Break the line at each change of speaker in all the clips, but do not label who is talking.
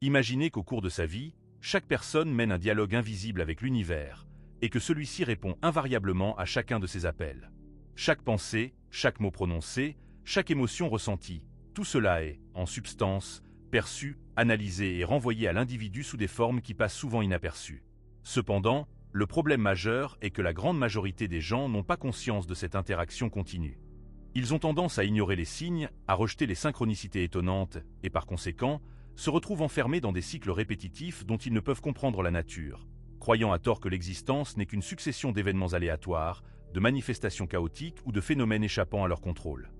Imaginez qu'au cours de sa vie, chaque personne mène un dialogue invisible avec l'univers, et que celui-ci répond invariablement à chacun de ses appels. Chaque pensée, chaque mot prononcé, chaque émotion ressentie, tout cela est, en substance, perçu, analysé et renvoyé à l'individu sous des formes qui passent souvent inaperçues. Cependant, le problème majeur est que la grande majorité des gens n'ont pas conscience de cette interaction continue. Ils ont tendance à ignorer les signes, à rejeter les synchronicités étonnantes, et par conséquent, se retrouvent enfermés dans des cycles répétitifs dont ils ne peuvent comprendre la nature, croyant à tort que l'existence n'est qu'une succession d'événements aléatoires, de manifestations chaotiques ou de phénomènes échappant à leur contrôle.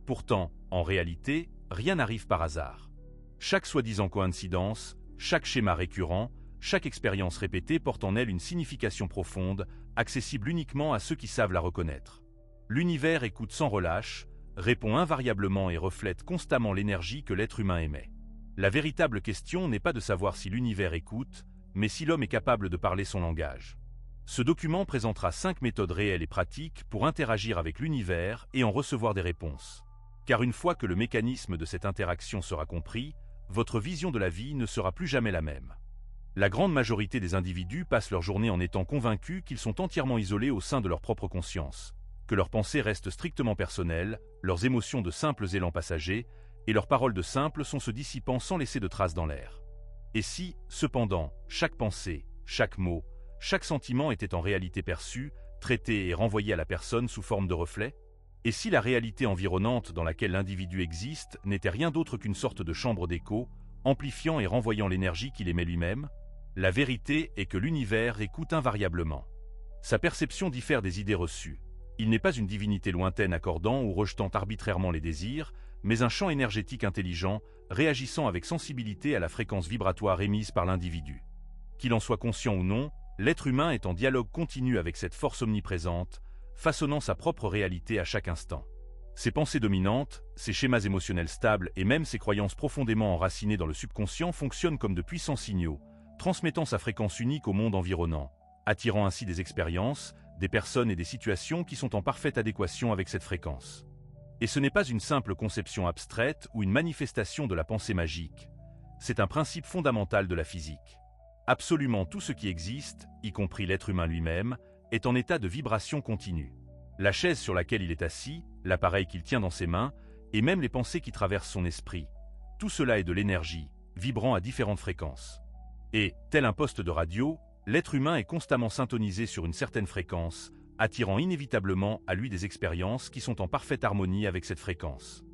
Pourtant, en réalité, rien n'arrive par hasard. Chaque soi-disant coïncidence, chaque schéma récurrent, chaque expérience répétée porte en elle une signification profonde, accessible uniquement à ceux qui savent la reconnaître. L'univers écoute sans relâche, répond invariablement et reflète constamment l'énergie que l'être humain émet. La véritable question n'est pas de savoir si l'univers écoute, mais si l'homme est capable de parler son langage. Ce document présentera 5 méthodes réelles et pratiques pour interagir avec l'univers et en recevoir des réponses. Car une fois que le mécanisme de cette interaction sera compris, votre vision de la vie ne sera plus jamais la même. La grande majorité des individus passent leur journée en étant convaincus qu'ils sont entièrement isolés au sein de leur propre conscience, que leurs pensées restent strictement personnelles, leurs émotions de simples élans passagers, et leurs paroles de simples sont se dissipant sans laisser de traces dans l'air. Et si, cependant, chaque pensée, chaque mot, chaque sentiment était en réalité perçu, traité et renvoyé à la personne sous forme de reflet? Et si la réalité environnante dans laquelle l'individu existe n'était rien d'autre qu'une sorte de chambre d'écho, amplifiant et renvoyant l'énergie qu'il émet lui-même? La vérité est que l'univers écoute invariablement. Sa perception diffère des idées reçues. Il n'est pas une divinité lointaine accordant ou rejetant arbitrairement les désirs, mais un champ énergétique intelligent, réagissant avec sensibilité à la fréquence vibratoire émise par l'individu. Qu'il en soit conscient ou non, l'être humain est en dialogue continu avec cette force omniprésente, façonnant sa propre réalité à chaque instant. Ses pensées dominantes, ses schémas émotionnels stables et même ses croyances profondément enracinées dans le subconscient fonctionnent comme de puissants signaux, transmettant sa fréquence unique au monde environnant, attirant ainsi des expériences, des personnes et des situations qui sont en parfaite adéquation avec cette fréquence. Et ce n'est pas une simple conception abstraite ou une manifestation de la pensée magique. C'est un principe fondamental de la physique. Absolument tout ce qui existe, y compris l'être humain lui-même, est en état de vibration continue. La chaise sur laquelle il est assis, l'appareil qu'il tient dans ses mains, et même les pensées qui traversent son esprit, tout cela est de l'énergie, vibrant à différentes fréquences. Et, tel un poste de radio, l'être humain est constamment syntonisé sur une certaine fréquence, attirant inévitablement à lui des expériences qui sont en parfaite harmonie avec cette fréquence.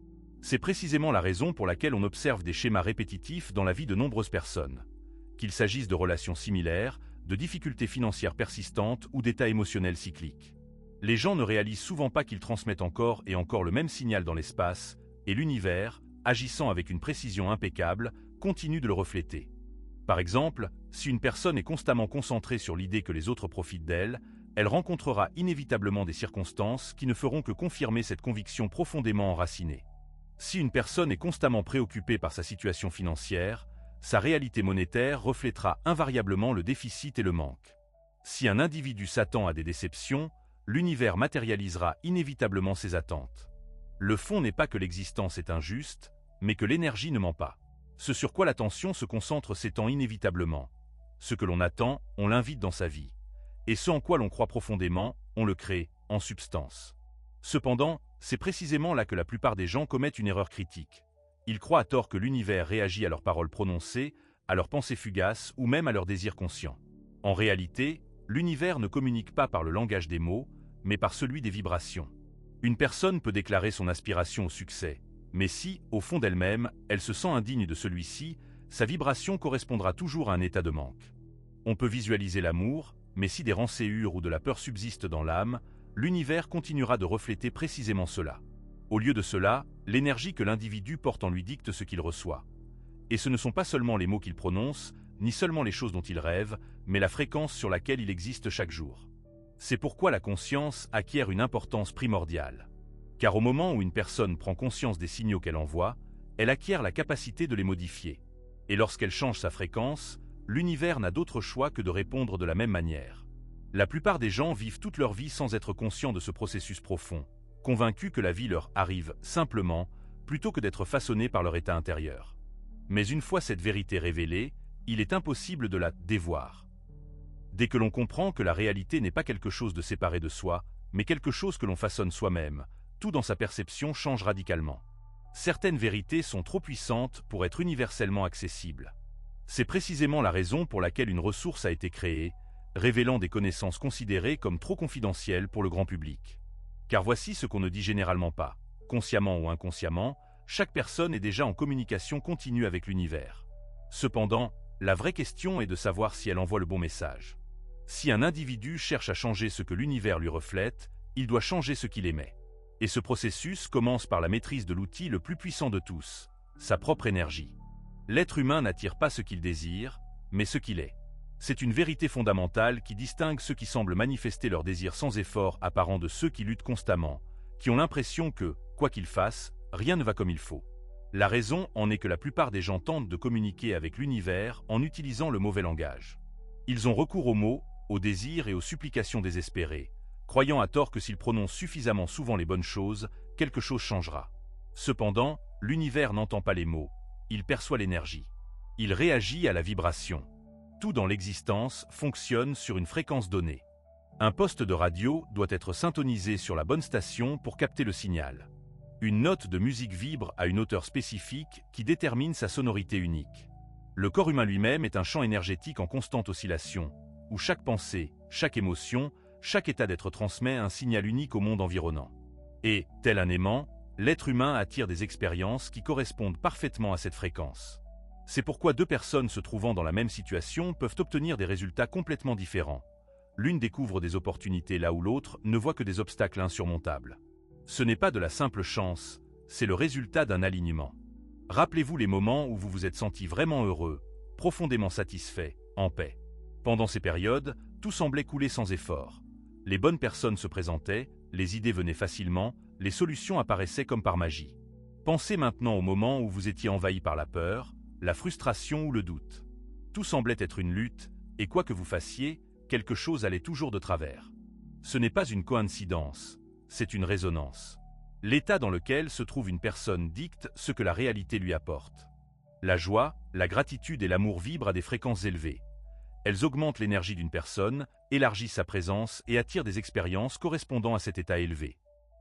C'est précisément la raison pour laquelle on observe des schémas répétitifs dans la vie de nombreuses personnes. Qu'il s'agisse de relations similaires, de difficultés financières persistantes ou d'états émotionnels cycliques. Les gens ne réalisent souvent pas qu'ils transmettent encore et encore le même signal dans l'espace, et l'univers, agissant avec une précision impeccable, continue de le refléter. Par exemple, si une personne est constamment concentrée sur l'idée que les autres profitent d'elle, elle rencontrera inévitablement des circonstances qui ne feront que confirmer cette conviction profondément enracinée. Si une personne est constamment préoccupée par sa situation financière, sa réalité monétaire reflètera invariablement le déficit et le manque. Si un individu s'attend à des déceptions, l'univers matérialisera inévitablement ses attentes. Le fond n'est pas que l'existence est injuste, mais que l'énergie ne ment pas. Ce sur quoi l'attention se concentre s'étend inévitablement. Ce que l'on attend, on l'invite dans sa vie. Et ce en quoi l'on croit profondément, on le crée, en substance. Cependant, c'est précisément là que la plupart des gens commettent une erreur critique. Ils croient à tort que l'univers réagit à leurs paroles prononcées, à leurs pensées fugaces ou même à leurs désirs conscients. En réalité, l'univers ne communique pas par le langage des mots, mais par celui des vibrations. Une personne peut déclarer son aspiration au succès, mais si, au fond d'elle-même, elle se sent indigne de celui-ci, sa vibration correspondra toujours à un état de manque. On peut visualiser l'amour, mais si des rancœurs ou de la peur subsistent dans l'âme, l'univers continuera de refléter précisément cela. Au lieu de cela, l'énergie que l'individu porte en lui dicte ce qu'il reçoit. Et ce ne sont pas seulement les mots qu'il prononce, ni seulement les choses dont il rêve, mais la fréquence sur laquelle il existe chaque jour. C'est pourquoi la conscience acquiert une importance primordiale. Car au moment où une personne prend conscience des signaux qu'elle envoie, elle acquiert la capacité de les modifier. Et lorsqu'elle change sa fréquence, l'univers n'a d'autre choix que de répondre de la même manière. La plupart des gens vivent toute leur vie sans être conscients de ce processus profond, convaincus que la vie leur arrive simplement, plutôt que d'être façonnée par leur état intérieur. Mais une fois cette vérité révélée, il est impossible de la dévoir. Dès que l'on comprend que la réalité n'est pas quelque chose de séparé de soi, mais quelque chose que l'on façonne soi-même, tout dans sa perception change radicalement. Certaines vérités sont trop puissantes pour être universellement accessibles. C'est précisément la raison pour laquelle une ressource a été créée, révélant des connaissances considérées comme trop confidentielles pour le grand public. Car voici ce qu'on ne dit généralement pas. Consciemment ou inconsciemment, chaque personne est déjà en communication continue avec l'univers. Cependant, la vraie question est de savoir si elle envoie le bon message. Si un individu cherche à changer ce que l'univers lui reflète, il doit changer ce qu'il émet. Et ce processus commence par la maîtrise de l'outil le plus puissant de tous, sa propre énergie. L'être humain n'attire pas ce qu'il désire, mais ce qu'il est. C'est une vérité fondamentale qui distingue ceux qui semblent manifester leur désir sans effort apparent de ceux qui luttent constamment, qui ont l'impression que, quoi qu'ils fassent, rien ne va comme il faut. La raison en est que la plupart des gens tentent de communiquer avec l'univers en utilisant le mauvais langage. Ils ont recours aux mots, aux désirs et aux supplications désespérées, croyant à tort que s'ils prononcent suffisamment souvent les bonnes choses, quelque chose changera. Cependant, l'univers n'entend pas les mots, il perçoit l'énergie. Il réagit à la vibration. Tout dans l'existence fonctionne sur une fréquence donnée. Un poste de radio doit être syntonisé sur la bonne station pour capter le signal. Une note de musique vibre à une hauteur spécifique qui détermine sa sonorité unique. Le corps humain lui-même est un champ énergétique en constante oscillation, où chaque pensée, chaque émotion, chaque état d'être transmet un signal unique au monde environnant. Et, tel un aimant, l'être humain attire des expériences qui correspondent parfaitement à cette fréquence. C'est pourquoi deux personnes se trouvant dans la même situation peuvent obtenir des résultats complètement différents. L'une découvre des opportunités là où l'autre ne voit que des obstacles insurmontables. Ce n'est pas de la simple chance, c'est le résultat d'un alignement. Rappelez-vous les moments où vous vous êtes senti vraiment heureux, profondément satisfait, en paix. Pendant ces périodes, tout semblait couler sans effort. Les bonnes personnes se présentaient, les idées venaient facilement, les solutions apparaissaient comme par magie. Pensez maintenant au moment où vous étiez envahi par la peur, la frustration ou le doute. Tout semblait être une lutte, et quoi que vous fassiez, quelque chose allait toujours de travers. Ce n'est pas une coïncidence, c'est une résonance. L'état dans lequel se trouve une personne dicte ce que la réalité lui apporte. La joie, la gratitude et l'amour vibrent à des fréquences élevées. Elles augmentent l'énergie d'une personne, élargissent sa présence et attirent des expériences correspondant à cet état élevé.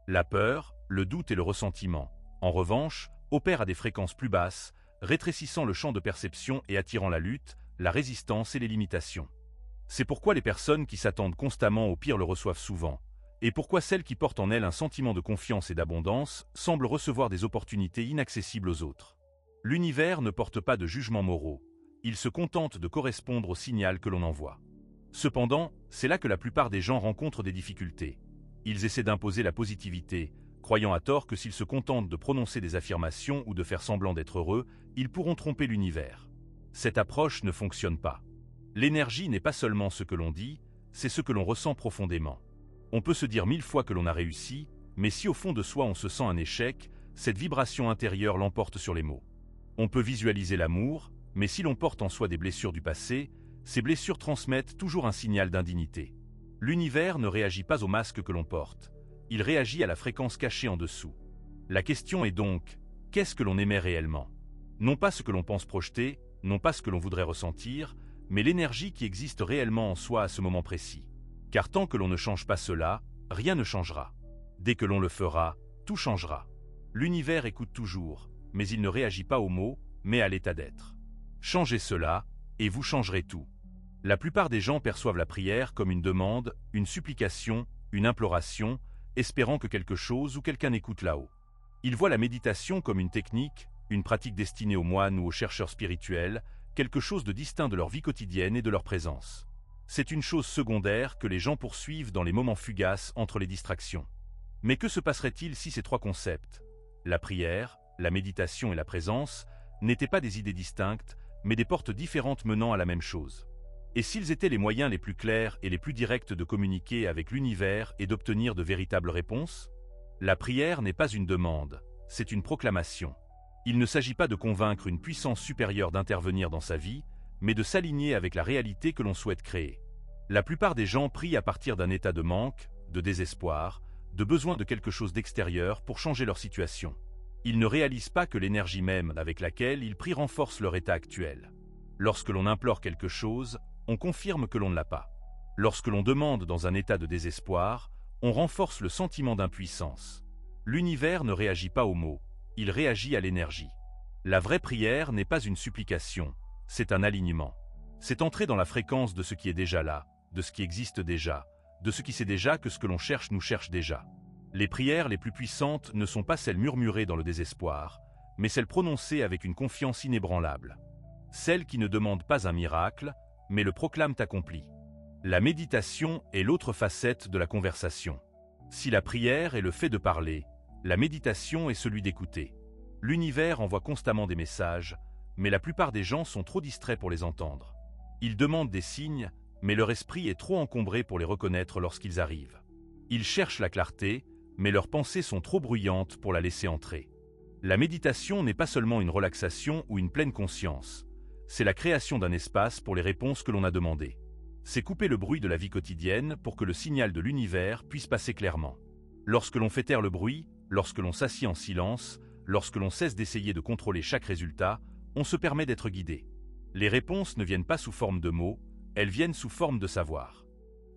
La peur, le doute et le ressentiment, en revanche, opèrent à des fréquences plus basses, rétrécissant le champ de perception et attirant la lutte, la résistance et les limitations. C'est pourquoi les personnes qui s'attendent constamment au pire le reçoivent souvent, et pourquoi celles qui portent en elles un sentiment de confiance et d'abondance semblent recevoir des opportunités inaccessibles aux autres. L'univers ne porte pas de jugements moraux, il se contente de correspondre au signal que l'on envoie. Cependant, c'est là que la plupart des gens rencontrent des difficultés. Ils essaient d'imposer la positivité, croyant à tort que s'ils se contentent de prononcer des affirmations ou de faire semblant d'être heureux, ils pourront tromper l'univers. Cette approche ne fonctionne pas. L'énergie n'est pas seulement ce que l'on dit, c'est ce que l'on ressent profondément. On peut se dire 1000 fois que l'on a réussi, mais si au fond de soi on se sent un échec, cette vibration intérieure l'emporte sur les mots. On peut visualiser l'amour, mais si l'on porte en soi des blessures du passé, ces blessures transmettent toujours un signal d'indignité. L'univers ne réagit pas au masque que l'on porte, il réagit à la fréquence cachée en dessous. La question est donc, qu'est-ce que l'on émet réellement? Non pas ce que l'on pense projeter, non pas ce que l'on voudrait ressentir, mais l'énergie qui existe réellement en soi à ce moment précis. Car tant que l'on ne change pas cela, rien ne changera. Dès que l'on le fera, tout changera. L'univers écoute toujours, mais il ne réagit pas aux mots, mais à l'état d'être. Changez cela, et vous changerez tout. La plupart des gens perçoivent la prière comme une demande, une supplication, une imploration, espérant que quelque chose ou quelqu'un écoute là-haut. Ils voient la méditation comme une technique, une pratique destinée aux moines ou aux chercheurs spirituels, quelque chose de distinct de leur vie quotidienne et de leur présence. C'est une chose secondaire que les gens poursuivent dans les moments fugaces entre les distractions. Mais que se passerait-il si ces trois concepts, la prière, la méditation et la présence, n'étaient pas des idées distinctes, mais des portes différentes menant à la même chose? Et s'ils étaient les moyens les plus clairs et les plus directs de communiquer avec l'univers et d'obtenir de véritables réponses? La prière n'est pas une demande, c'est une proclamation. Il ne s'agit pas de convaincre une puissance supérieure d'intervenir dans sa vie, mais de s'aligner avec la réalité que l'on souhaite créer. La plupart des gens prient à partir d'un état de manque, de désespoir, de besoin de quelque chose d'extérieur pour changer leur situation. Ils ne réalisent pas que l'énergie même avec laquelle ils prient renforce leur état actuel. Lorsque l'on implore quelque chose, on confirme que l'on ne l'a pas. Lorsque l'on demande dans un état de désespoir, on renforce le sentiment d'impuissance. L'univers ne réagit pas aux mots, il réagit à l'énergie. La vraie prière n'est pas une supplication, c'est un alignement. C'est entrer dans la fréquence de ce qui est déjà là, de ce qui existe déjà, de ce qui sait déjà que ce que l'on cherche nous cherche déjà. Les prières les plus puissantes ne sont pas celles murmurées dans le désespoir, mais celles prononcées avec une confiance inébranlable. Celles qui ne demandent pas un miracle, mais le proclament accompli. La méditation est l'autre facette de la conversation. Si la prière est le fait de parler, la méditation est celui d'écouter. L'univers envoie constamment des messages, mais la plupart des gens sont trop distraits pour les entendre. Ils demandent des signes, mais leur esprit est trop encombré pour les reconnaître lorsqu'ils arrivent. Ils cherchent la clarté, mais leurs pensées sont trop bruyantes pour la laisser entrer. La méditation n'est pas seulement une relaxation ou une pleine conscience, c'est la création d'un espace pour les réponses que l'on a demandées. C'est couper le bruit de la vie quotidienne pour que le signal de l'univers puisse passer clairement. Lorsque l'on fait taire le bruit, lorsque l'on s'assied en silence, lorsque l'on cesse d'essayer de contrôler chaque résultat, on se permet d'être guidé. Les réponses ne viennent pas sous forme de mots, elles viennent sous forme de savoir.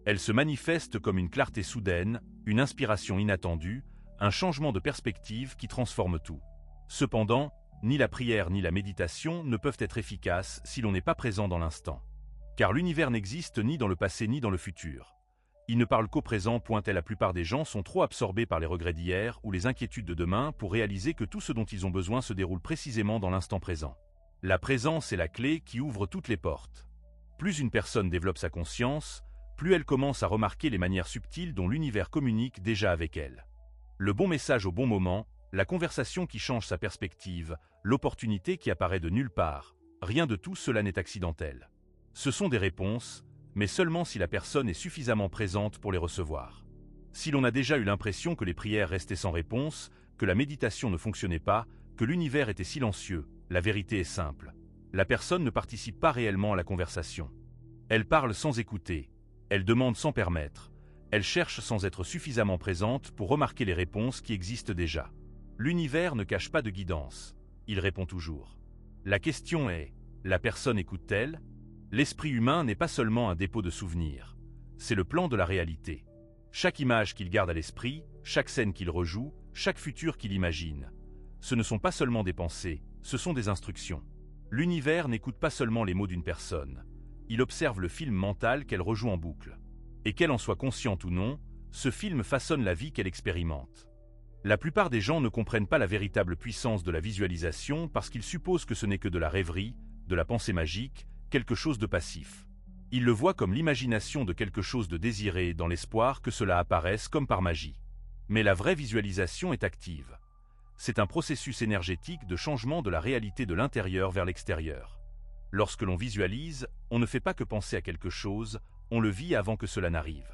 Elles se manifestent comme une clarté soudaine, une inspiration inattendue, un changement de perspective qui transforme tout. Cependant, ni la prière ni la méditation ne peuvent être efficaces si l'on n'est pas présent dans l'instant. Car l'univers n'existe ni dans le passé ni dans le futur. Il ne parle qu'au présent. La plupart des gens sont trop absorbés par les regrets d'hier ou les inquiétudes de demain pour réaliser que tout ce dont ils ont besoin se déroule précisément dans l'instant présent. La présence est la clé qui ouvre toutes les portes. Plus une personne développe sa conscience, plus elle commence à remarquer les manières subtiles dont l'univers communique déjà avec elle. Le bon message au bon moment, la conversation qui change sa perspective, l'opportunité qui apparaît de nulle part, rien de tout cela n'est accidentel. Ce sont des réponses, mais seulement si la personne est suffisamment présente pour les recevoir. Si l'on a déjà eu l'impression que les prières restaient sans réponse, que la méditation ne fonctionnait pas, que l'univers était silencieux, la vérité est simple. La personne ne participe pas réellement à la conversation. Elle parle sans écouter, elle demande sans permettre, elle cherche sans être suffisamment présente pour remarquer les réponses qui existent déjà. L'univers ne cache pas de guidance, il répond toujours. La question est, la personne écoute-t-elle ? L'esprit humain n'est pas seulement un dépôt de souvenirs, c'est le plan de la réalité. Chaque image qu'il garde à l'esprit, chaque scène qu'il rejoue, chaque futur qu'il imagine, ce ne sont pas seulement des pensées, ce sont des instructions. L'univers n'écoute pas seulement les mots d'une personne, il observe le film mental qu'elle rejoue en boucle. Et qu'elle en soit consciente ou non, ce film façonne la vie qu'elle expérimente. La plupart des gens ne comprennent pas la véritable puissance de la visualisation parce qu'ils supposent que ce n'est que de la rêverie, de la pensée magique, quelque chose de passif. Ils le voient comme l'imagination de quelque chose de désiré dans l'espoir que cela apparaisse comme par magie. Mais la vraie visualisation est active. C'est un processus énergétique de changement de la réalité de l'intérieur vers l'extérieur. Lorsque l'on visualise, on ne fait pas que penser à quelque chose, on le vit avant que cela n'arrive.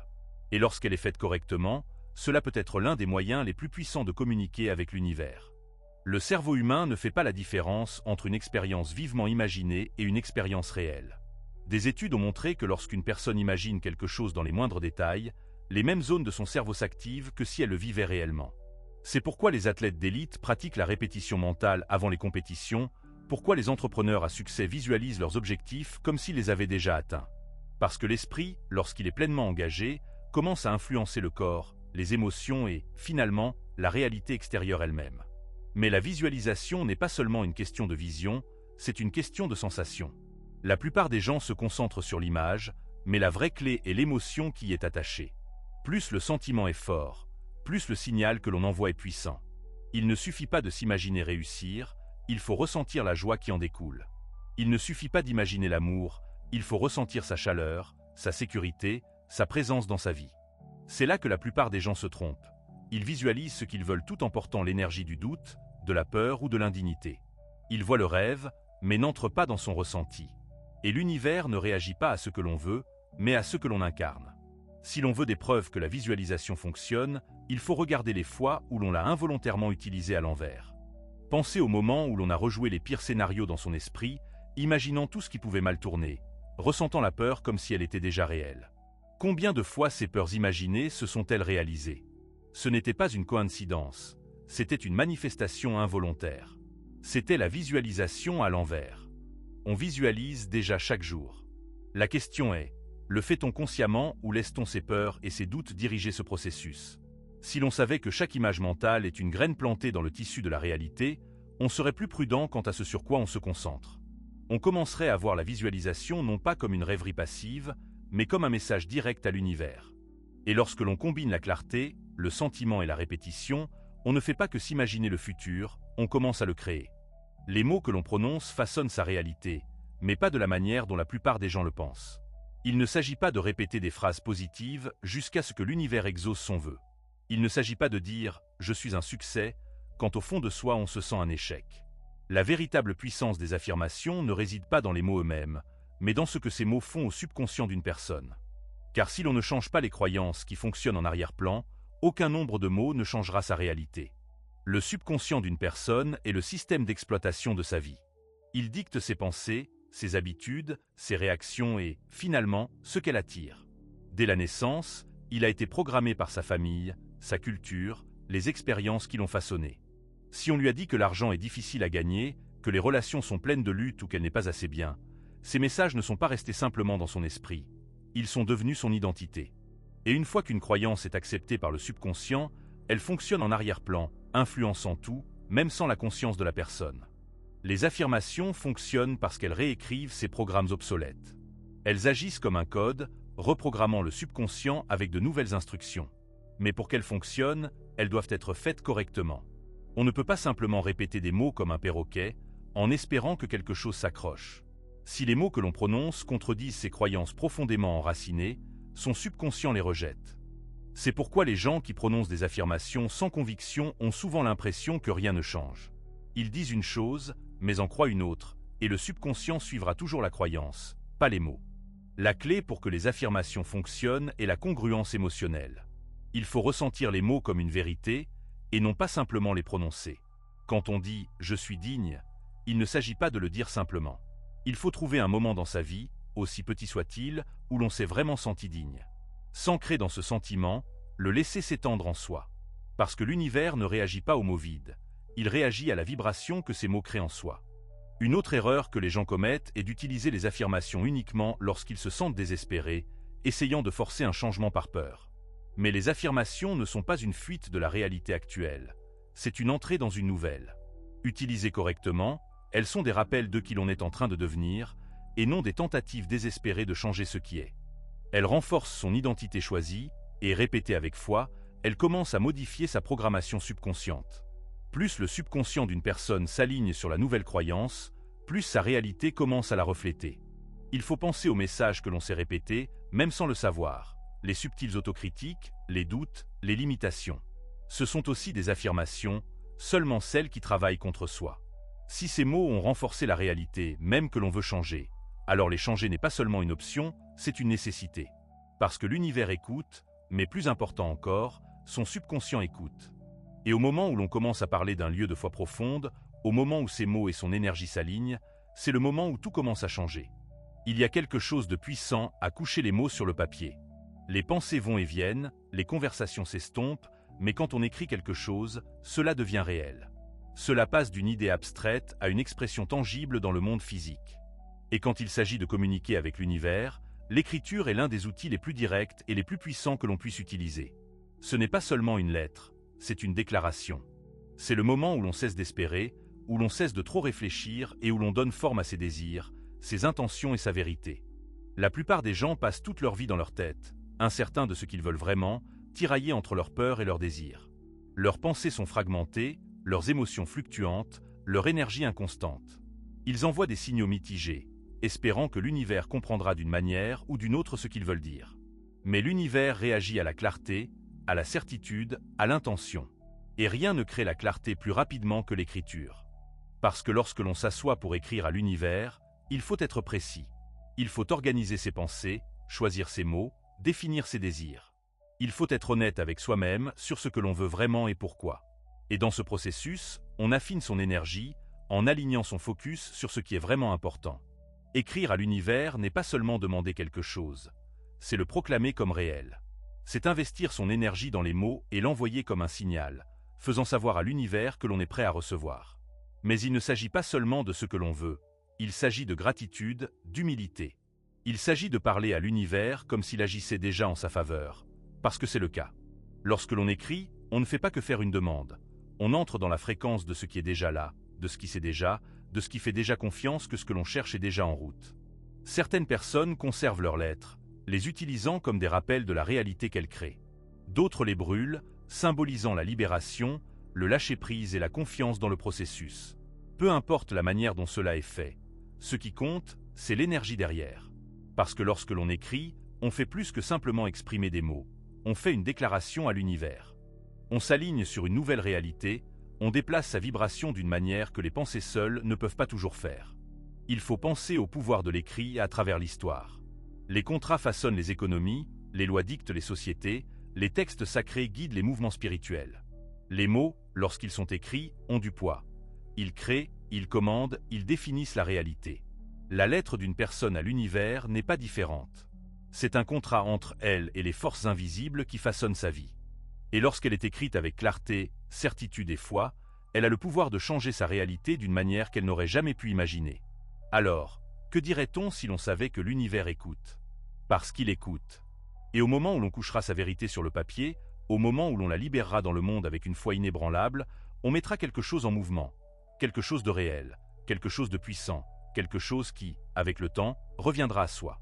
Et lorsqu'elle est faite correctement, cela peut être l'un des moyens les plus puissants de communiquer avec l'univers. Le cerveau humain ne fait pas la différence entre une expérience vivement imaginée et une expérience réelle. Des études ont montré que lorsqu'une personne imagine quelque chose dans les moindres détails, les mêmes zones de son cerveau s'activent que si elle le vivait réellement. C'est pourquoi les athlètes d'élite pratiquent la répétition mentale avant les compétitions, pourquoi les entrepreneurs à succès visualisent leurs objectifs comme s'ils les avaient déjà atteints. Parce que l'esprit, lorsqu'il est pleinement engagé, commence à influencer le corps, les émotions et, finalement, la réalité extérieure elle-même. Mais la visualisation n'est pas seulement une question de vision, c'est une question de sensation. La plupart des gens se concentrent sur l'image, mais la vraie clé est l'émotion qui y est attachée. Plus le sentiment est fort, plus le signal que l'on envoie est puissant. Il ne suffit pas de s'imaginer réussir, il faut ressentir la joie qui en découle. Il ne suffit pas d'imaginer l'amour, il faut ressentir sa chaleur, sa sécurité, sa présence dans sa vie. C'est là que la plupart des gens se trompent. Ils visualisent ce qu'ils veulent tout en portant l'énergie du doute, de la peur ou de l'indignité. Ils voient le rêve, mais n'entrent pas dans son ressenti. Et l'univers ne réagit pas à ce que l'on veut, mais à ce que l'on incarne. Si l'on veut des preuves que la visualisation fonctionne, il faut regarder les fois où l'on l'a involontairement utilisée à l'envers. Pensez au moment où l'on a rejoué les pires scénarios dans son esprit, imaginant tout ce qui pouvait mal tourner, ressentant la peur comme si elle était déjà réelle. Combien de fois ces peurs imaginées se sont-elles réalisées ? Ce n'était pas une coïncidence, c'était une manifestation involontaire. C'était la visualisation à l'envers. On visualise déjà chaque jour. La question est, le fait-on consciemment ou laisse-t-on ses peurs et ses doutes diriger ce processus? Si l'on savait que chaque image mentale est une graine plantée dans le tissu de la réalité, on serait plus prudent quant à ce sur quoi on se concentre. On commencerait à voir la visualisation non pas comme une rêverie passive, mais comme un message direct à l'univers. Et lorsque l'on combine la clarté, le sentiment et la répétition, on ne fait pas que s'imaginer le futur, on commence à le créer. Les mots que l'on prononce façonnent sa réalité, mais pas de la manière dont la plupart des gens le pensent. Il ne s'agit pas de répéter des phrases positives jusqu'à ce que l'univers exauce son vœu. Il ne s'agit pas de dire « je suis un succès » quand au fond de soi on se sent un échec. La véritable puissance des affirmations ne réside pas dans les mots eux-mêmes, mais dans ce que ces mots font au subconscient d'une personne. Car si l'on ne change pas les croyances qui fonctionnent en arrière-plan, aucun nombre de mots ne changera sa réalité. Le subconscient d'une personne est le système d'exploitation de sa vie. Il dicte ses pensées, ses habitudes, ses réactions et, finalement, ce qu'elle attire. Dès la naissance, il a été programmé par sa famille, sa culture, les expériences qui l'ont façonné. Si on lui a dit que l'argent est difficile à gagner, que les relations sont pleines de luttes ou qu'elle n'est pas assez bien, ces messages ne sont pas restés simplement dans son esprit. Ils sont devenus son identité. Et une fois qu'une croyance est acceptée par le subconscient, elle fonctionne en arrière-plan, influençant tout, même sans la conscience de la personne. Les affirmations fonctionnent parce qu'elles réécrivent ces programmes obsolètes. Elles agissent comme un code, reprogrammant le subconscient avec de nouvelles instructions. Mais pour qu'elles fonctionnent, elles doivent être faites correctement. On ne peut pas simplement répéter des mots comme un perroquet, en espérant que quelque chose s'accroche. Si les mots que l'on prononce contredisent ses croyances profondément enracinées, son subconscient les rejette. C'est pourquoi les gens qui prononcent des affirmations sans conviction ont souvent l'impression que rien ne change. Ils disent une chose, mais en croient une autre, et le subconscient suivra toujours la croyance, pas les mots. La clé pour que les affirmations fonctionnent est la congruence émotionnelle. Il faut ressentir les mots comme une vérité, et non pas simplement les prononcer. Quand on dit « je suis digne », il ne s'agit pas de le dire simplement. Il faut trouver un moment dans sa vie, aussi petit soit-il, où l'on s'est vraiment senti digne. S'ancrer dans ce sentiment, le laisser s'étendre en soi. Parce que l'univers ne réagit pas aux mots vides, il réagit à la vibration que ces mots créent en soi. Une autre erreur que les gens commettent est d'utiliser les affirmations uniquement lorsqu'ils se sentent désespérés, essayant de forcer un changement par peur. Mais les affirmations ne sont pas une fuite de la réalité actuelle, c'est une entrée dans une nouvelle. Utilisées correctement, elles sont des rappels de qui l'on est en train de devenir, et non des tentatives désespérées de changer ce qui est. Elles renforcent son identité choisie, et répétée avec foi, elles commencent à modifier sa programmation subconsciente. Plus le subconscient d'une personne s'aligne sur la nouvelle croyance, plus sa réalité commence à la refléter. Il faut penser aux messages que l'on s'est répétés, même sans le savoir. Les subtiles autocritiques, les doutes, les limitations. Ce sont aussi des affirmations, seulement celles qui travaillent contre soi. Si ces mots ont renforcé la réalité, même que l'on veut changer, alors les changer n'est pas seulement une option, c'est une nécessité. Parce que l'univers écoute, mais plus important encore, son subconscient écoute. Et au moment où l'on commence à parler d'un lieu de foi profonde, au moment où ces mots et son énergie s'alignent, c'est le moment où tout commence à changer. Il y a quelque chose de puissant à coucher les mots sur le papier. Les pensées vont et viennent, les conversations s'estompent, mais quand on écrit quelque chose, cela devient réel. Cela passe d'une idée abstraite à une expression tangible dans le monde physique. Et quand il s'agit de communiquer avec l'univers, l'écriture est l'un des outils les plus directs et les plus puissants que l'on puisse utiliser. Ce n'est pas seulement une lettre, c'est une déclaration. C'est le moment où l'on cesse d'espérer, où l'on cesse de trop réfléchir et où l'on donne forme à ses désirs, ses intentions et sa vérité. La plupart des gens passent toute leur vie dans leur tête, incertains de ce qu'ils veulent vraiment, tiraillés entre leurs peurs et leurs désirs. Leurs pensées sont fragmentées, leurs émotions fluctuantes, leur énergie inconstante. Ils envoient des signaux mitigés, espérant que l'univers comprendra d'une manière ou d'une autre ce qu'ils veulent dire. Mais l'univers réagit à la clarté, à la certitude, à l'intention. Et rien ne crée la clarté plus rapidement que l'écriture. Parce que lorsque l'on s'assoit pour écrire à l'univers, il faut être précis. Il faut organiser ses pensées, choisir ses mots, définir ses désirs. Il faut être honnête avec soi-même sur ce que l'on veut vraiment et pourquoi. Et dans ce processus, on affine son énergie en alignant son focus sur ce qui est vraiment important. Écrire à l'univers n'est pas seulement demander quelque chose, c'est le proclamer comme réel. C'est investir son énergie dans les mots et l'envoyer comme un signal. faisant savoir à l'univers que l'on est prêt à recevoir. Mais il ne s'agit pas seulement de ce que l'on veut, il s'agit de gratitude, d'humilité. Il s'agit de parler à l'univers comme s'il agissait déjà en sa faveur, parce que c'est le cas. Lorsque l'on écrit, on ne fait pas que faire une demande. On entre dans la fréquence de ce qui est déjà là, de ce qui sait déjà, de ce qui fait déjà confiance que ce que l'on cherche est déjà en route. Certaines personnes conservent leurs lettres, les utilisant comme des rappels de la réalité qu'elles créent. D'autres les brûlent, symbolisant la libération, le lâcher-prise et la confiance dans le processus. Peu importe la manière dont cela est fait, ce qui compte, c'est l'énergie derrière. Parce que lorsque l'on écrit, on fait plus que simplement exprimer des mots, on fait une déclaration à l'univers. On s'aligne sur une nouvelle réalité, on déplace sa vibration d'une manière que les pensées seules ne peuvent pas toujours faire. Il faut penser au pouvoir de l'écrit à travers l'histoire. Les contrats façonnent les économies, les lois dictent les sociétés, les textes sacrés guident les mouvements spirituels. Les mots, lorsqu'ils sont écrits, ont du poids. Ils créent, ils commandent, ils définissent la réalité. La lettre d'une personne à l'univers n'est pas différente. C'est un contrat entre elle et les forces invisibles qui façonnent sa vie. Et lorsqu'elle est écrite avec clarté, certitude et foi, elle a le pouvoir de changer sa réalité d'une manière qu'elle n'aurait jamais pu imaginer. Alors, que dirait-on si l'on savait que l'univers écoute? Parce qu'il écoute. Et au moment où l'on couchera sa vérité sur le papier, au moment où l'on la libérera dans le monde avec une foi inébranlable, on mettra quelque chose en mouvement, quelque chose de réel, quelque chose de puissant, quelque chose qui, avec le temps, reviendra à soi.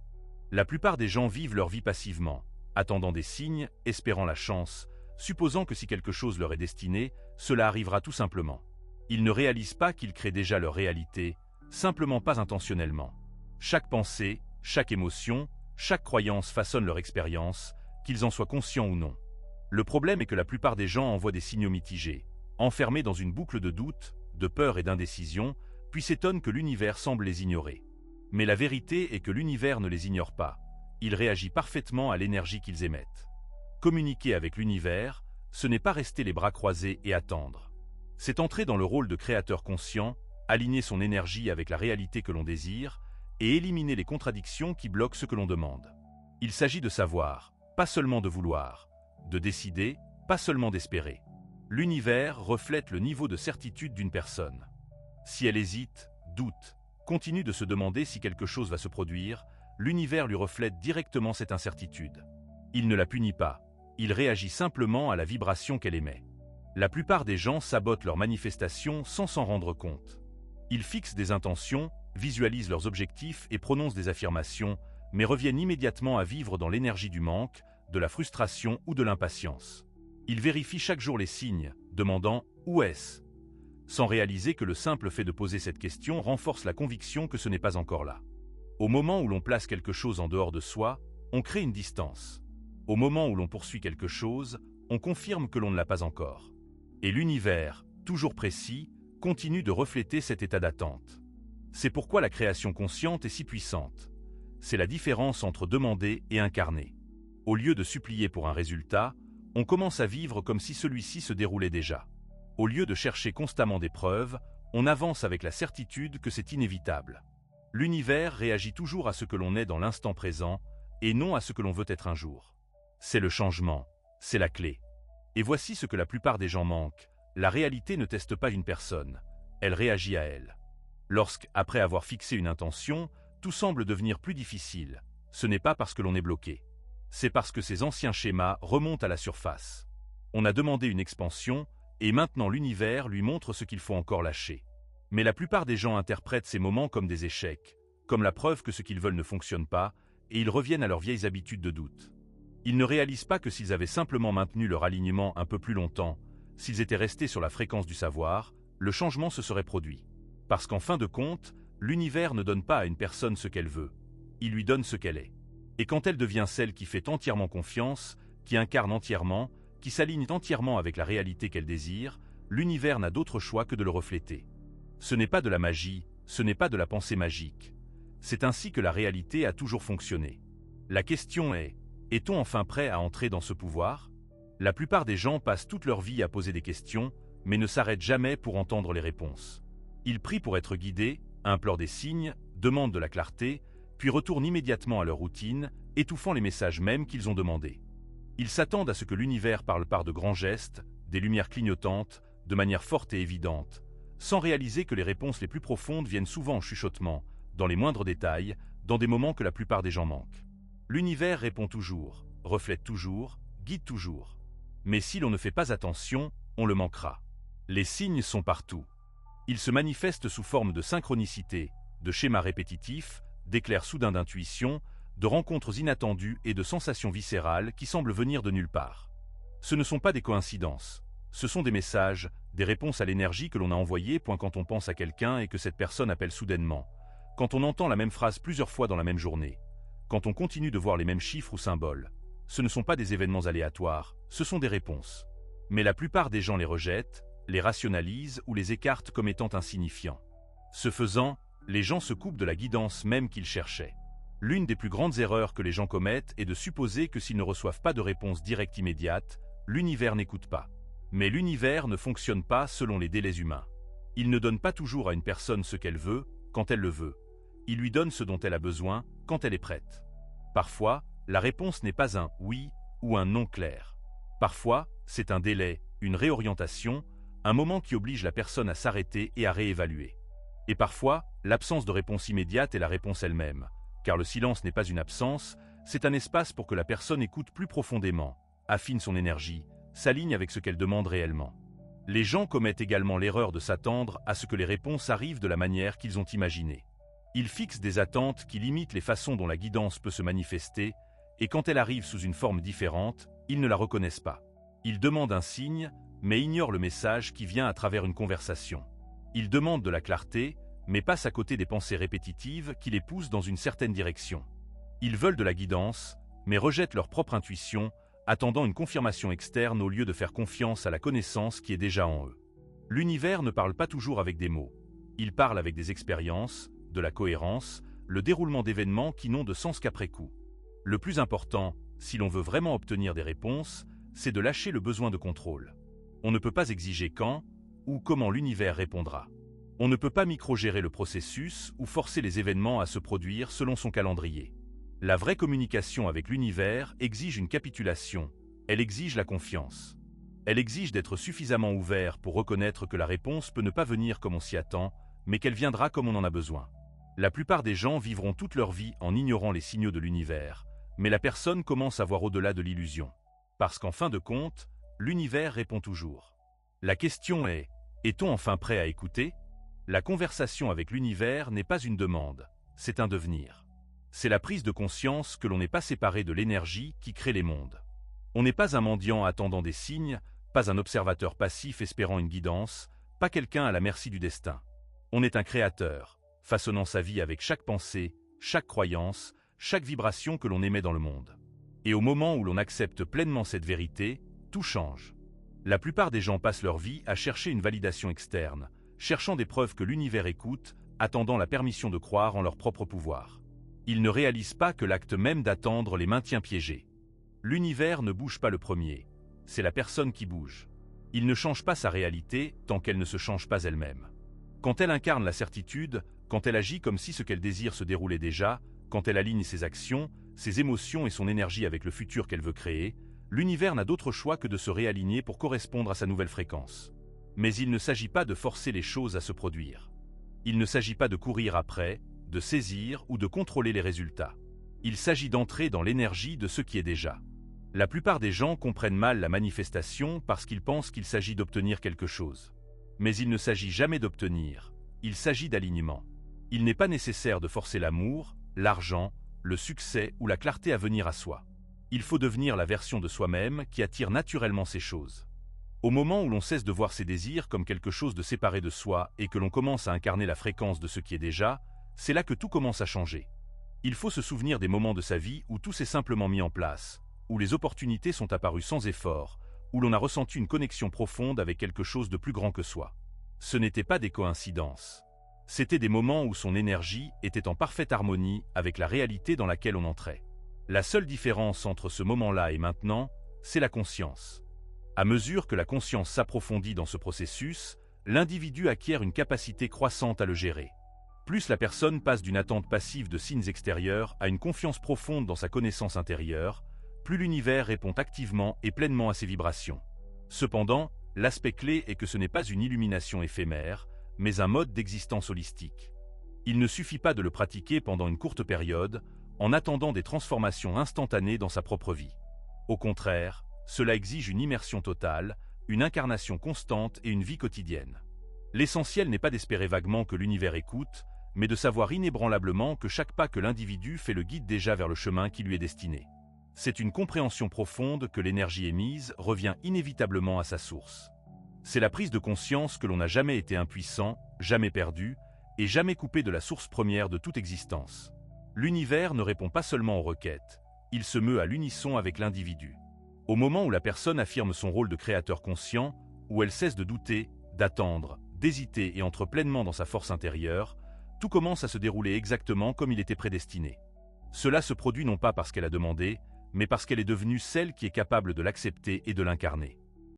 La plupart des gens vivent leur vie passivement, attendant des signes, espérant la chance, supposant que si quelque chose leur est destiné, cela arrivera tout simplement. Ils ne réalisent pas qu'ils créent déjà leur réalité, simplement pas intentionnellement. Chaque pensée, chaque émotion, chaque croyance façonne leur expérience, qu'ils en soient conscients ou non. Le problème est que la plupart des gens envoient des signaux mitigés, enfermés dans une boucle de doute, de peur et d'indécision, puis s'étonnent que l'univers semble les ignorer. Mais la vérité est que l'univers ne les ignore pas, il réagit parfaitement à l'énergie qu'ils émettent. Communiquer avec l'univers, ce n'est pas rester les bras croisés et attendre. C'est entrer dans le rôle de créateur conscient, aligner son énergie avec la réalité que l'on désire, et éliminer les contradictions qui bloquent ce que l'on demande. Il s'agit de savoir, pas seulement de vouloir, de décider, pas seulement d'espérer. L'univers reflète le niveau de certitude d'une personne. Si elle hésite, doute, continue de se demander si quelque chose va se produire, l'univers lui reflète directement cette incertitude. Il ne la punit pas, il réagit simplement à la vibration qu'elle émet. La plupart des gens sabotent leurs manifestations sans s'en rendre compte. Ils fixent des intentions, visualisent leurs objectifs et prononcent des affirmations, mais reviennent immédiatement à vivre dans l'énergie du manque, de la frustration ou de l'impatience. Ils vérifient chaque jour les signes, demandant « Où est-ce ?» sans réaliser que le simple fait de poser cette question renforce la conviction que ce n'est pas encore là. Au moment où l'on place quelque chose en dehors de soi, on crée une distance. Au moment où l'on poursuit quelque chose, on confirme que l'on ne l'a pas encore. Et l'univers, toujours précis, continue de refléter cet état d'attente. C'est pourquoi la création consciente est si puissante. C'est la différence entre demander et incarner. Au lieu de supplier pour un résultat, on commence à vivre comme si celui-ci se déroulait déjà. Au lieu de chercher constamment des preuves, on avance avec la certitude que c'est inévitable. L'univers réagit toujours à ce que l'on est dans l'instant présent et non à ce que l'on veut être un jour. C'est le changement, c'est la clé. Et voici ce que la plupart des gens manquent. La réalité ne teste pas une personne, elle réagit à elle. Après avoir fixé une intention, tout semble devenir plus difficile, ce n'est pas parce que l'on est bloqué. C'est parce que ces anciens schémas remontent à la surface. On a demandé une expansion, et maintenant l'univers lui montre ce qu'il faut encore lâcher. Mais la plupart des gens interprètent ces moments comme des échecs, comme la preuve que ce qu'ils veulent ne fonctionne pas, et ils reviennent à leurs vieilles habitudes de doute. Ils ne réalisent pas que s'ils avaient simplement maintenu leur alignement un peu plus longtemps, s'ils étaient restés sur la fréquence du savoir, le changement se serait produit. Parce qu'en fin de compte, l'univers ne donne pas à une personne ce qu'elle veut, il lui donne ce qu'elle est. Et quand elle devient celle qui fait entièrement confiance, qui incarne entièrement, qui s'aligne entièrement avec la réalité qu'elle désire, l'univers n'a d'autre choix que de le refléter. Ce n'est pas de la magie, ce n'est pas de la pensée magique. C'est ainsi que la réalité a toujours fonctionné. La question est, est-on enfin prêt à entrer dans ce pouvoir? La plupart des gens passent toute leur vie à poser des questions, mais ne s'arrêtent jamais pour entendre les réponses. Ils prient pour être guidés, implorent des signes, demandent de la clarté, puis retournent immédiatement à leur routine, étouffant les messages mêmes qu'ils ont demandés. Ils s'attendent à ce que l'univers parle par de grands gestes, des lumières clignotantes, de manière forte et évidente, sans réaliser que les réponses les plus profondes viennent souvent en chuchotement, dans les moindres détails, dans des moments que la plupart des gens manquent. L'univers répond toujours, reflète toujours, guide toujours. Mais si l'on ne fait pas attention, on le manquera. Les signes sont partout. Ils se manifestent sous forme de synchronicité, de schémas répétitifs, d'éclairs soudains d'intuition, de rencontres inattendues et de sensations viscérales qui semblent venir de nulle part. Ce ne sont pas des coïncidences. Ce sont des messages, des réponses à l'énergie que l'on a envoyée quand on pense à quelqu'un et que cette personne appelle soudainement. Quand on entend la même phrase plusieurs fois dans la même journée. Quand on continue de voir les mêmes chiffres ou symboles. Ce ne sont pas des événements aléatoires, ce sont des réponses. Mais la plupart des gens les rejettent, les rationalisent ou les écartent comme étant insignifiants. Ce faisant, les gens se coupent de la guidance même qu'ils cherchaient. L'une des plus grandes erreurs que les gens commettent est de supposer que s'ils ne reçoivent pas de réponse directe immédiate, l'univers n'écoute pas. Mais l'univers ne fonctionne pas selon les délais humains. Il ne donne pas toujours à une personne ce qu'elle veut, quand elle le veut. Il lui donne ce dont elle a besoin, quand elle est prête. Parfois, la réponse n'est pas un « oui » ou un « non » clair. Parfois, c'est un délai, une réorientation, un moment qui oblige la personne à s'arrêter et à réévaluer. Et parfois, l'absence de réponse immédiate est la réponse elle-même, car le silence n'est pas une absence, c'est un espace pour que la personne écoute plus profondément, affine son énergie, s'aligne avec ce qu'elle demande réellement. Les gens commettent également l'erreur de s'attendre à ce que les réponses arrivent de la manière qu'ils ont imaginée. Ils fixent des attentes qui limitent les façons dont la guidance peut se manifester, et quand elle arrive sous une forme différente, ils ne la reconnaissent pas. Ils demandent un signe, mais ignorent le message qui vient à travers une conversation. Ils demandent de la clarté, mais passent à côté des pensées répétitives qui les poussent dans une certaine direction. Ils veulent de la guidance, mais rejettent leur propre intuition, attendant une confirmation externe au lieu de faire confiance à la connaissance qui est déjà en eux. L'univers ne parle pas toujours avec des mots. Il parle avec des expériences, de la cohérence, le déroulement d'événements qui n'ont de sens qu'après coup. Le plus important, si l'on veut vraiment obtenir des réponses, c'est de lâcher le besoin de contrôle. On ne peut pas exiger quand ou comment l'univers répondra. On ne peut pas micro-gérer le processus ou forcer les événements à se produire selon son calendrier. La vraie communication avec l'univers exige une capitulation, elle exige la confiance. Elle exige d'être suffisamment ouvert pour reconnaître que la réponse peut ne pas venir comme on s'y attend, mais qu'elle viendra comme on en a besoin. La plupart des gens vivront toute leur vie en ignorant les signaux de l'univers, mais la personne commence à voir au-delà de l'illusion. Parce qu'en fin de compte, l'univers répond toujours. La question est, est-on enfin prêt à écouter ? La conversation avec l'univers n'est pas une demande, c'est un devenir. C'est la prise de conscience que l'on n'est pas séparé de l'énergie qui crée les mondes. On n'est pas un mendiant attendant des signes, pas un observateur passif espérant une guidance, pas quelqu'un à la merci du destin. On est un créateur, façonnant sa vie avec chaque pensée, chaque croyance, chaque vibration que l'on émet dans le monde. Et au moment où l'on accepte pleinement cette vérité, tout change. La plupart des gens passent leur vie à chercher une validation externe, cherchant des preuves que l'univers écoute, attendant la permission de croire en leur propre pouvoir. Ils ne réalisent pas que l'acte même d'attendre les maintient piégés. L'univers ne bouge pas le premier, c'est la personne qui bouge. Il ne change pas sa réalité tant qu'elle ne se change pas elle-même. Quand elle incarne la certitude, quand elle agit comme si ce qu'elle désire se déroulait déjà, quand elle aligne ses actions, ses émotions et son énergie avec le futur qu'elle veut créer, l'univers n'a d'autre choix que de se réaligner pour correspondre à sa nouvelle fréquence. Mais il ne s'agit pas de forcer les choses à se produire. Il ne s'agit pas de courir après, de saisir ou de contrôler les résultats. Il s'agit d'entrer dans l'énergie de ce qui est déjà. La plupart des gens comprennent mal la manifestation parce qu'ils pensent qu'il s'agit d'obtenir quelque chose. Mais il ne s'agit jamais d'obtenir, il s'agit d'alignement. Il n'est pas nécessaire de forcer l'amour, l'argent, le succès ou la clarté à venir à soi. Il faut devenir la version de soi-même qui attire naturellement ces choses. Au moment où l'on cesse de voir ses désirs comme quelque chose de séparé de soi et que l'on commence à incarner la fréquence de ce qui est déjà, c'est là que tout commence à changer. Il faut se souvenir des moments de sa vie où tout s'est simplement mis en place, où les opportunités sont apparues sans effort, où l'on a ressenti une connexion profonde avec quelque chose de plus grand que soi. Ce n'étaient pas des coïncidences. C'étaient des moments où son énergie était en parfaite harmonie avec la réalité dans laquelle on entrait. La seule différence entre ce moment-là et maintenant, c'est la conscience. À mesure que la conscience s'approfondit dans ce processus, l'individu acquiert une capacité croissante à le gérer. Plus la personne passe d'une attente passive de signes extérieurs à une confiance profonde dans sa connaissance intérieure, plus l'univers répond activement et pleinement à ses vibrations. Cependant, L'aspect clé est que ce n'est pas une illumination éphémère, mais un mode d'existence holistique. Il ne suffit pas de le pratiquer pendant une courte période, en attendant des transformations instantanées dans sa propre vie. Au contraire, cela exige une immersion totale, une incarnation constante et une vie quotidienne. L'essentiel n'est pas d'espérer vaguement que l'univers écoute, mais de savoir inébranlablement que chaque pas que l'individu fait le guide déjà vers le chemin qui lui est destiné. C'est une compréhension profonde que l'énergie émise revient inévitablement à sa source. C'est la prise de conscience que l'on n'a jamais été impuissant, jamais perdu, et jamais coupé de la source première de toute existence. L'univers ne répond pas seulement aux requêtes, il se meut à l'unisson avec l'individu. Au moment où la personne affirme son rôle de créateur conscient, où elle cesse de douter, d'attendre, d'hésiter et entre pleinement dans sa force intérieure, tout commence à se dérouler exactement comme il était prédestiné. Cela se produit non pas parce qu'elle a demandé, mais parce qu'elle est devenue celle qui est capable de l'accepter et de l'incarner.